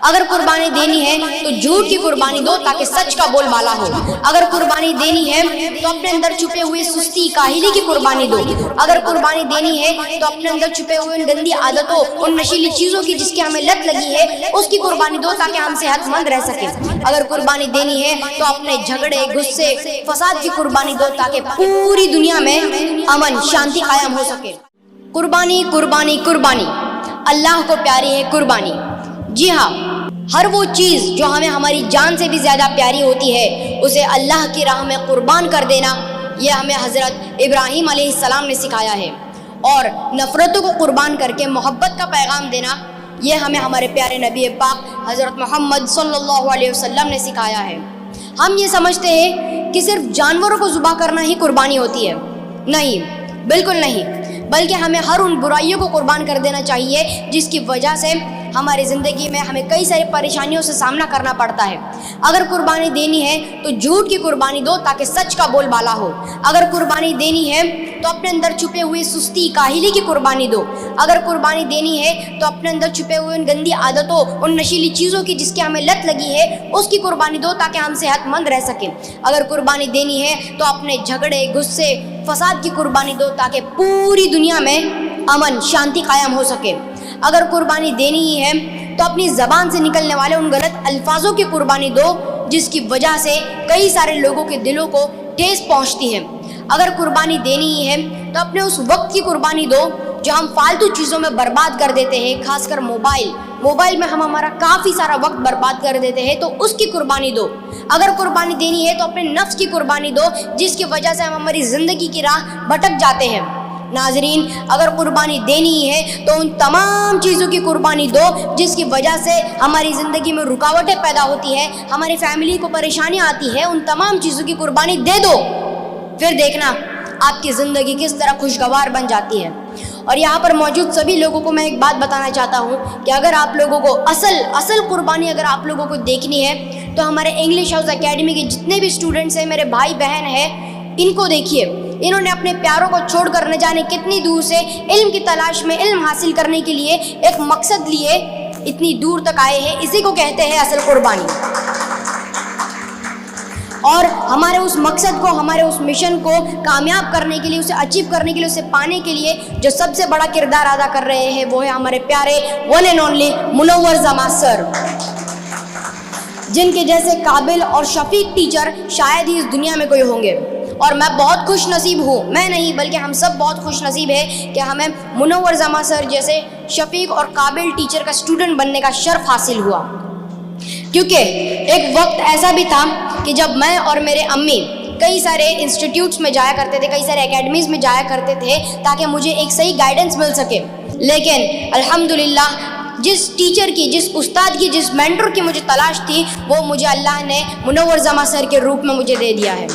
اگر قربانی دینی ہے تو جھوٹ کی قربانی دو تاکہ سچ کا بول بالا ہو. اگر قربانی دینی ہے تو اپنے اندر چھپے ہوئے سستی کاہلی کی قربانی دو. اگر قربانی دینی ہے تو اپنے اندر چھپے ہوئے ان گندی عادتوں، ان نشیلی چیزوں کی جس کی ہمیں لت لگی ہے، اس کی قربانی دو تاکہ ہم صحت مند رہ سکیں. اگر قربانی دینی ہے تو اپنے جھگڑے، غصے، فساد کی قربانی دو تاکہ پوری دنیا میں امن، شانتی قائم ہو سکے. قربانی قربانی قربانی اللہ کو پیاری ہے قربانی. جی ہاں، ہر وہ چیز جو ہمیں ہماری جان سے بھی زیادہ پیاری ہوتی ہے اسے اللہ کی راہ میں قربان کر دینا، یہ ہمیں حضرت ابراہیم علیہ السلام نے سکھایا ہے. اور نفرتوں کو قربان کر کے محبت کا پیغام دینا، یہ ہمیں ہمارے پیارے نبی پاک حضرت محمد صلی اللہ علیہ وسلم نے سکھایا ہے. ہم یہ سمجھتے ہیں کہ صرف جانوروں کو ذبح کرنا ہی قربانی ہوتی ہے. نہیں، بالکل نہیں، بلکہ ہمیں ہر ان برائیوں کو قربان کر دینا چاہیے جس کی وجہ سے ہماری زندگی میں ہمیں کئی ساری پریشانیوں سے سامنا کرنا پڑتا ہے. اگر قربانی دینی ہے تو جھوٹ کی قربانی دو تاکہ سچ کا بول بالا ہو. اگر قربانی دینی ہے تو اپنے اندر چھپے ہوئے سستی کاہلی کی قربانی دو. اگر قربانی دینی ہے تو اپنے اندر چھپے ہوئے ان گندی عادتوں، ان نشیلی چیزوں کی جس کی ہمیں لت لگی ہے، اس کی قربانی دو تاکہ ہم صحت مند رہ سکیں. اگر قربانی دینی ہے تو اپنے جھگڑے، غصے، فساد کی قربانی دو تاکہ پوری دنیا میں امن، شانتی قائم ہو سکے. اگر قربانی دینی ہی ہے تو اپنی زبان سے نکلنے والے ان غلط الفاظوں کی قربانی دو جس کی وجہ سے کئی سارے لوگوں کے دلوں کو ٹھیس پہنچتی ہے. اگر قربانی دینی ہی ہے تو اپنے اس وقت کی قربانی دو جو ہم فالتو چیزوں میں برباد کر دیتے ہیں، خاص کر موبائل میں ہم ہمارا کافی سارا وقت برباد کر دیتے ہیں، تو اس کی قربانی دو. اگر قربانی دینی ہے تو اپنے نفس کی قربانی دو جس کی وجہ سے ہم ہماری زندگی کی راہ بھٹک جاتے ہیں. ناظرین، اگر قربانی دینی ہی ہے تو ان تمام چیزوں کی قربانی دو جس کی وجہ سے ہماری زندگی میں رکاوٹیں پیدا ہوتی ہے، ہماری فیملی کو پریشانیاں آتی ہے، ان تمام چیزوں کی قربانی دے دو. پھر دیکھنا آپ کی زندگی کس طرح خوشگوار بن جاتی ہے. اور یہاں پر موجود سبھی لوگوں کو میں ایک بات بتانا چاہتا ہوں کہ اگر آپ لوگوں کو اصل قربانی اگر آپ لوگوں کو دیکھنی ہے تو ہمارے انگلش ہاؤس اکیڈمی کے جتنے بھی اسٹوڈنٹس ہیں، میرے بھائی بہن ہیں، ان کو دیکھیے. انہوں نے اپنے پیاروں کو چھوڑ کر نہ جانے کتنی دور سے علم کی تلاش میں علم حاصل کرنے کے لیے ایک مقصد لیے اتنی دور تک آئے ہیں. اسی کو کہتے ہیں اصل قربانی. اور ہمارے اس مقصد کو، ہمارے اس مشن کو کامیاب کرنے کے لیے، اسے اچیو کرنے کے لیے، اسے پانے کے لیے جو سب سے بڑا کردار ادا کر رہے ہیں وہ ہے ہمارے پیارے ون اینڈ اونلی منور زماں سر، جن کے جیسے قابل اور شفیق ٹیچر شاید ہی اس دنیا میں کوئی ہوں گے. اور میں بہت خوش نصیب ہوں، میں نہیں بلکہ ہم سب بہت خوش نصیب ہیں کہ ہمیں منور زماں سر جیسے شفیق اور قابل ٹیچر کا اسٹوڈنٹ بننے کا شرف حاصل ہوا. کیونکہ ایک وقت ایسا بھی تھا کہ جب میں اور میرے امی کئی سارے انسٹیٹیوٹس میں جایا کرتے تھے، کئی سارے اکیڈمیز میں جایا کرتے تھے تاکہ مجھے ایک صحیح گائیڈنس مل سکے. لیکن الحمدللہ جس ٹیچر کی، جس استاد کی، جس مینٹر کی مجھے تلاش تھی وہ مجھے اللہ نے منور زماں سر کے روپ میں مجھے دے دیا ہے.